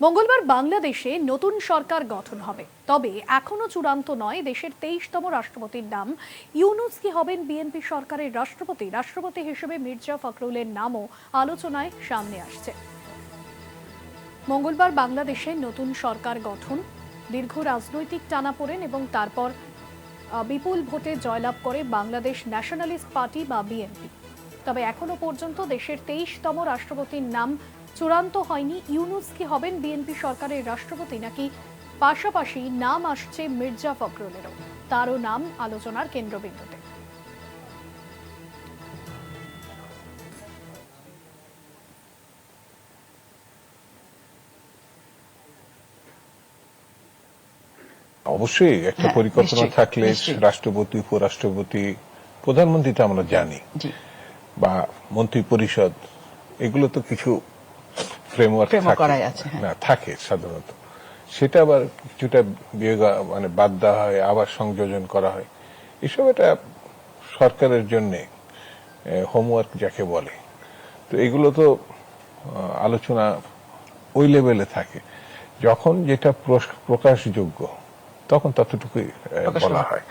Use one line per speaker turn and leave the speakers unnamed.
মঙ্গলবার বাংলাদেশে নতুন সরকার গঠন হবে, তবে এখনো চূড়ান্ত নয় দেশের 23তম রাষ্ট্রপতির নাম। ইউনূস কি হবেন বিএনপি সরকারের রাষ্ট্রপতি? রাষ্ট্রপতি হিসেবে মির্জা ফখরুলের নামও আলোচনায় সামনে আসছে। মঙ্গলবার বাংলাদেশে নতুন সরকার গঠন, দীর্ঘ রাজনৈতিক টানাপোড়েন এবং তারপর বিপুল ভোটে জয়লাভ করে বাংলাদেশ ন্যাশনালিস্ট পার্টি বা বিএনপি। তবে এখনো পর্যন্ত দেশের 23তম রাষ্ট্রপতির নাম চূড়ান্ত হয়নি। ইউনূস কি হবেন বিএনপি সরকারের রাষ্ট্রপতি, নাকি পাশাপাশি নাম আসছে মির্জা ফখরুলেরও? তারও নাম আলোচনার কেন্দ্রবিন্দুতে।
অবশ্যই একটা পরিকল্পনা থাকলে রাষ্ট্রপতি, উপরাষ্ট্রপতি, প্রধানমন্ত্রী তো আমরা জানি, বা মন্ত্রী পরিষদ, এগুলো তো কিছু ফ্রেমওয়ার্ক থাকে সাধারণত। সেটা আবার কিছুটা মানে বাদ দেওয়া হয়, আবার সংযোজন করা হয়। এসব এটা সরকারের জন্য হোমওয়ার্ক যাকে বলে। তো এগুলো তো আলোচনা ওই লেভেলে থাকে। যখন যেটা প্রকাশযোগ্য তখন ততটুকুই বলা হয়।